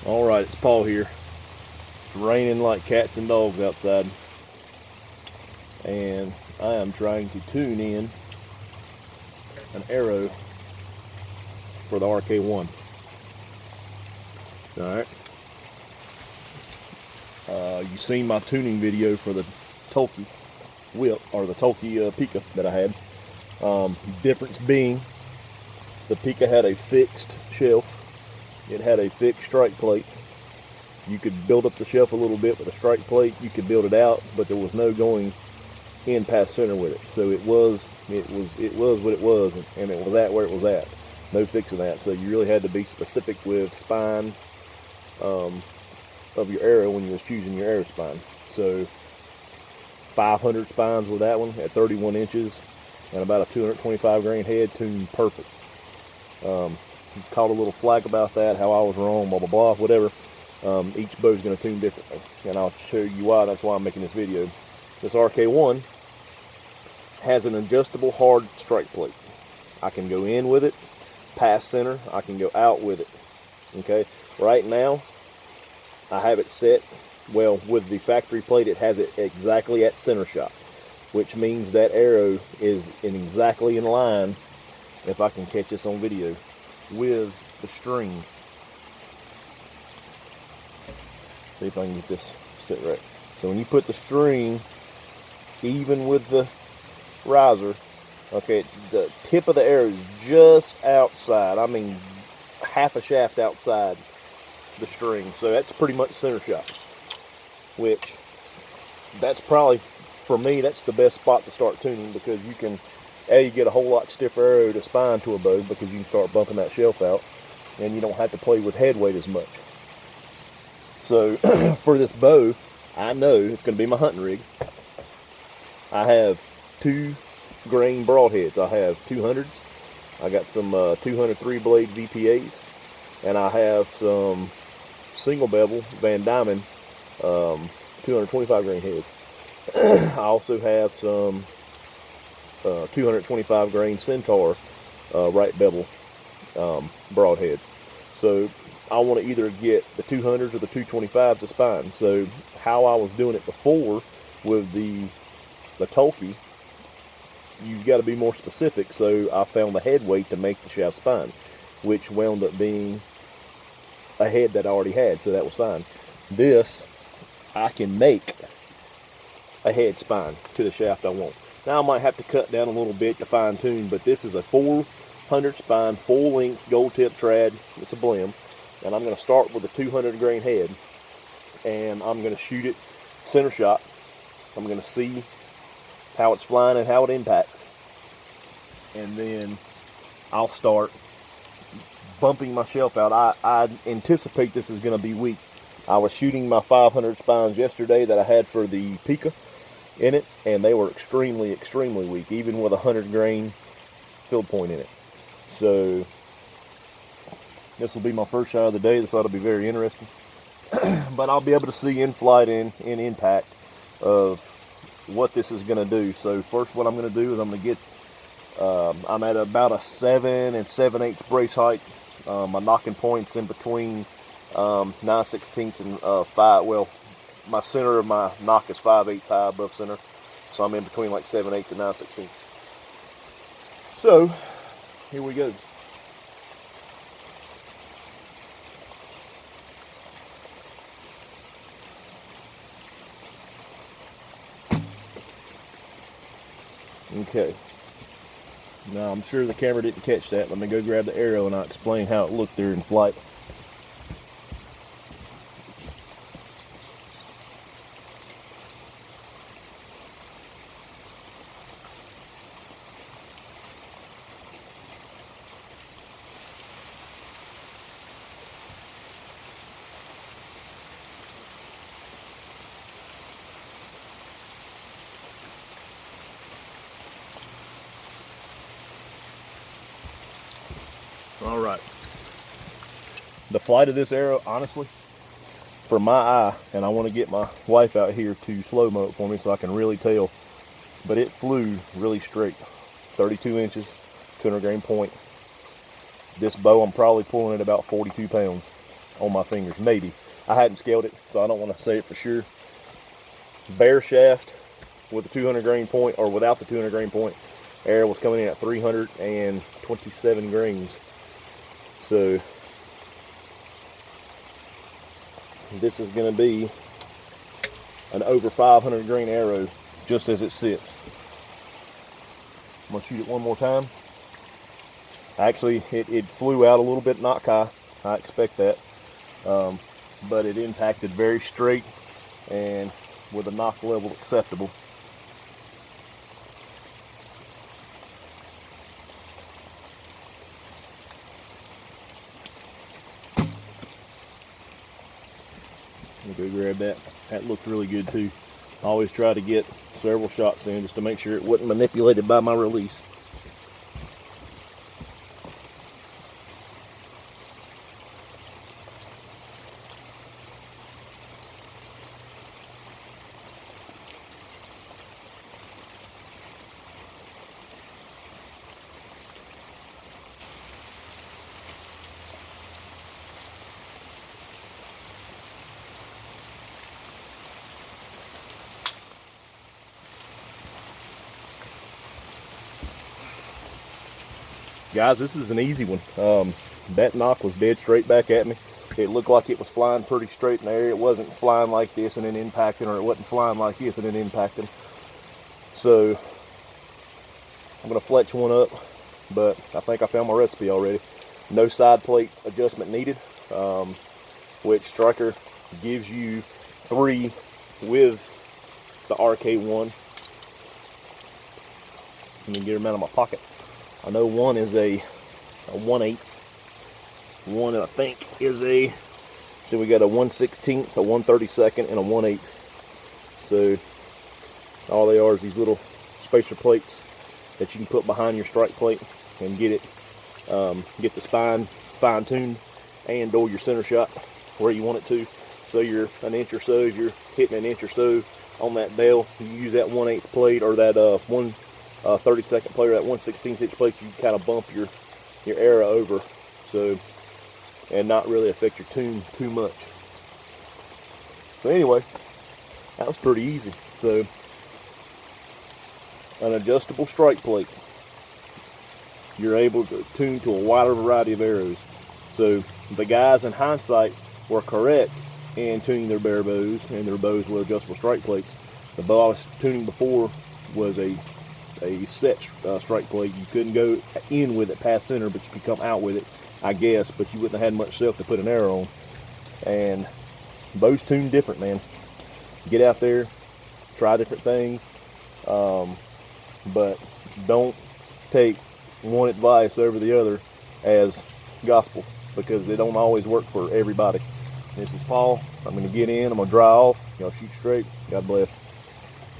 Alright, it's Paul here. It's raining like cats and dogs outside. And I am trying to tune in an arrow for the Rk1. Alright. You've seen my tuning video for the Tulky whip, or the Tulky Pika that I had. Difference being, the Pika had a fixed shelf. It had a fixed strike plate. You could build up the shelf a little bit with a strike plate. You could build it out, but there was no going in past center with it. So it was what it was, and it was at where it was at. No fixing that. So you really had to be specific with spine of your arrow when you was choosing your arrow spine. So 500 spines with that one at 31 inches and about a 225 grain head, tuned perfect. Caught a little flack about that, how I was wrong, blah blah blah, whatever. Each bow is going to tune differently, and I'll show you why. That's why I'm making this video. This Rk1 has an adjustable hard strike plate. I can go in with it past center, I can go out with it. Okay, right now I have it set, well, with the factory plate it has it exactly at center shot, which means that arrow is exactly in line, if I can catch this on video, with the string. See if I can get this set right. So when you put the string even with the riser, okay, the tip of the arrow is just outside. I mean, half a shaft outside the string. So that's pretty much center shot, which that's probably, for me, that's the best spot to start tuning, because you can, you get a whole lot stiffer arrow to spine to a bow, because you can start bumping that shelf out, and you don't have to play with head weight as much. So for this bow, I know it's going to be my hunting rig. I have 2 grain broadheads. I have 200s. I got some 203 blade VPAs, and I have some single bevel Van Diamond 225 grain heads. I also have some 225 grain Centaur right bevel broadheads. So I want to either get the 200s or the 225s to spine. So how I was doing it before with the Tulky, you've got to be more specific. So I found the head weight to make the shaft spine, which wound up being a head that I already had, so that was fine. This, I can make a head spine to the shaft I want. Now I might have to cut down a little bit to fine tune, but this is a 400 spine, full length gold tip trad. It's a blim, and I'm going to start with a 200 grain head, and I'm going to shoot it center shot. I'm going to see how it's flying and how it impacts, and then I'll start bumping my shelf out. I anticipate this is going to be weak. I was shooting my 500 spines yesterday that I had for the Pika in it, and they were extremely weak, even with a 100 grain field point in it. So this will be my first shot of the day. This ought to be very interesting. But I'll be able to see in flight and in impact of what this is going to do. So first, what I'm going to do is I'm going to get, I'm at about a 7 7/8 brace height. My knocking points in between 9/16 and 5. Well, my center of my knock is 5/8 high above center, so I'm in between like 7/8 and 9/16. So here we go. Okay. Now, I'm sure the camera didn't catch that. Let me go grab the arrow and I'll explain how it looked there in flight. All right. The flight of this arrow, honestly, for my eye, and I want to get my wife out here to slow-mo it for me so I can really tell, but it flew really straight. 32 inches, 200 grain point. This bow I'm probably pulling at about 42 pounds. on my fingers, maybe. I hadn't scaled it, so I don't want to say it for sure. Bare shaft with the 200 grain point, or without the 200 grain point, arrow was coming in at 327 grains. So this is going to be an over 500 grain arrow just as it sits. I'm going to shoot it one more time. Actually, it flew out a little bit knock high. I expect that. But it impacted very straight and with a knock level acceptable. Let me go grab that. That looked really good too. I always try to get several shots in just to make sure it wasn't manipulated by my release. Guys, this is an easy one. That knock was dead straight back at me. It looked like it was flying pretty straight in the air. It wasn't flying like this and then impacting, or it wasn't flying like this and then impacting. So I'm going to fletch one up, but I think I found my recipe already. No side plate adjustment needed, which Striker gives you 3 with the Rk1. Let me get them out of my pocket. I know one is a 1/8. One I think is a, so we got a 1/16, a 1/32, and a 1/8. So all they are is these little spacer plates that you can put behind your strike plate and get the spine fine-tuned and or your center shot where you want it to. So you're an inch or so, if you're hitting an inch or so on that bail, you use that 1/8 plate or that 1/32 plate or that 1/16 inch plate. You kind of bump your arrow over, so, and not really affect your tune too much. So anyway, that was pretty easy. So an adjustable strike plate, you're able to tune to a wider variety of arrows. So the guys in hindsight were correct in tuning their bare bows and their bows with adjustable strike plates. The bow I was tuning before was a set strike plate. You couldn't go in with it past center, but you could come out with it, I guess, but you wouldn't have had much self to put an arrow on. And bows tune different, man. Get out there, try different things, but don't take one advice over the other as gospel, because they don't always work for everybody. This is Paul. I'm going to get in, I'm going to dry off. Y'all shoot straight. God bless.